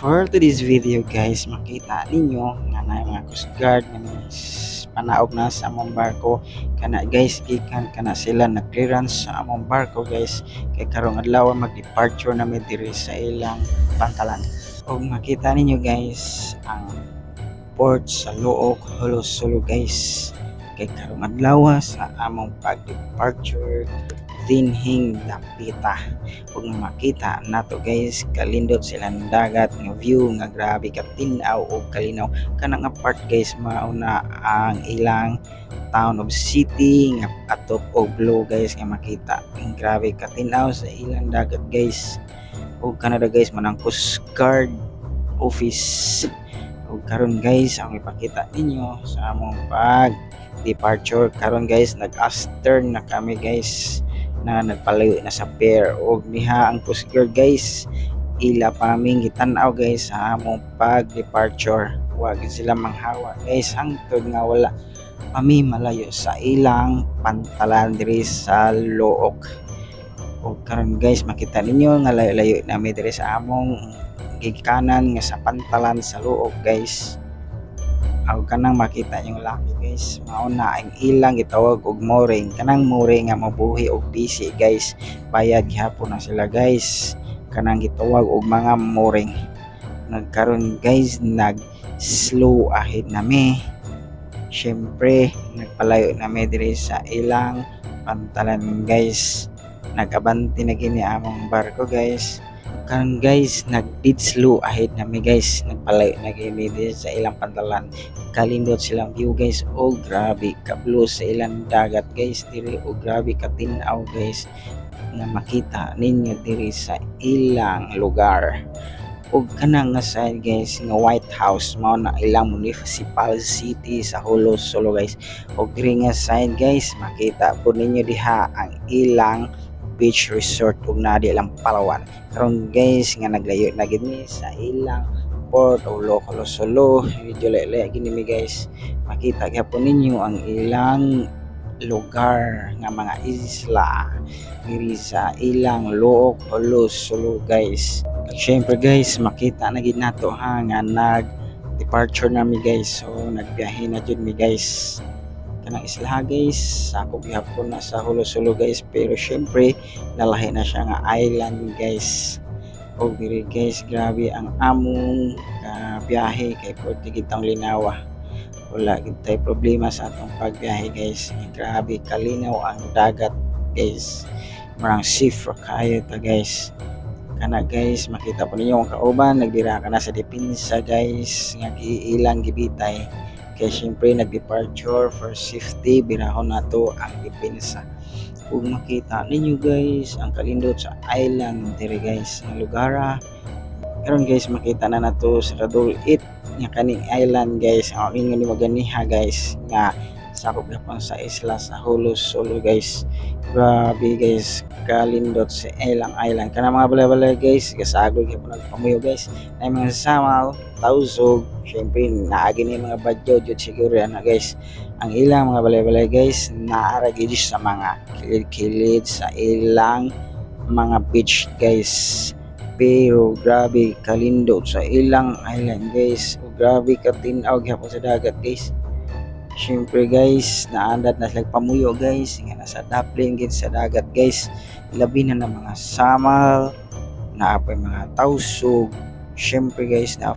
For today's video guys, makita ninyo nga na mga coast guard nga panaog na sa among barko kana guys, gikan kana sila na clearance sa among barko guys, kay karong adlaw mag-departure na mi diri sa ilang pantalan. Og makita ninyo guys ang port sa Luok, Hulos-Solo guys, kay karong adlaw sa among pag-departure dinhing dapita. Ug makita nato guys, kalindot sila ng dagat nga view nga grabe ka tin-aw og kalinaw. Kana nga part guys mao na ang ilang town of city nga atop og blue guys, nga makita ang grabe ka tin-aw sa ilang dagat guys. Ug kanada guys manang Coast Guard office. Ug karon guys ang ipakita ninyo sa among pag departure karon guys, nag-astern na kami guys na nagpalayo na sa pier. Og niha ang Coast Guard guys, ila pa aming gitan-aw guys sa among pag departure. Wag sila manghawa guys hangtod nga wala kami malayo sa ilang pantalan diri sa Luok. Og karon guys makita ninyo nga layo-layo nami diri sa among gigikanan nga sa pantalan sa Luok guys. Aw kanang makita yung laki guys, mao na ang ilang gitawag og mooring. Kanang mooring nga mabuhi og busy guys, bayad gihapon na sila guys, kanang gitawag og mga mooring. Nagkaron guys nag slow ahead nami, syempre nagpalayo nami diri sa ilang pantalan guys. Nagabante na gini among barko guys. Karon guys nag dead slow ahead nami guys, nagpalayo na gini diri sa ilang pantalan. Kalindot silang view guys, oh grabe ka blue sa ilang dagat guys diri, oh grabe ka tin-aw guys nga makita ninyo diri sa ilang lugar. Og kanang nga side guys nga White House mao na ilang municipal city sa Hulos-Solo guys. Og diri nga side guys makita po ninyo diha ang ilang beach resort ug na di lang Palawan. Karon guys nga naglayo na gid mi sa ilang port o Hulos-Solo, medyo layo gini mi guys. Makita gyapon ninyo ang ilang lugar nga mga isla diri sa ilang Luok, Hulos-Solo guys. Syempre guys makita na gid nato ha nga nag departure na mi guys, so nagbiyahe na jud mi guys. Kanang isla guys sakop gyapon na sa Hulos-Solo guys, pero syempre nalahi na siya nga island guys. Og diri guys grabe ang among biyahe kay pwede kitang linawa, wala gid tay problema sa atong pagbiyahe guys. Grabe kalinaw ang dagat guys, marang safe ra kayo ta guys. Kana guys makita po ninyo ang kauban nagdira ka na sa depensa guys nga ilang gibitay, kaya syempre nag-departure for safety, birahon nato ang depensa. Ug makita ninyo guys ang kalindot sa island diri guys nga lugar. Karon guys makita na nato sa Radul 8 nga kaning island guys, ang ingon ni maganiha guys nga sakop gyapon sa isla sa Hulos-Solo guys. Grabe guys kalindot sa ilang island. Kana mga balay-balay guys gasagol gyapon nagpamuyo guys, na mga samal tausog, syempre naagi ni mga badyaw jud siguro na guys. Ang ilang mga balay-balay guys naara gid sa mga kilid-kilid sa ilang mga beach guys. Pero grabe kalindot sa ilang island guys, o grabe ka tin-aw gyapon sa dagat guys. Syempre guys naandat na sila pamuyo guys nga nasa daplin gid sa dagat guys, labi na ng mga samal, naapay mga tausog, syempre guys na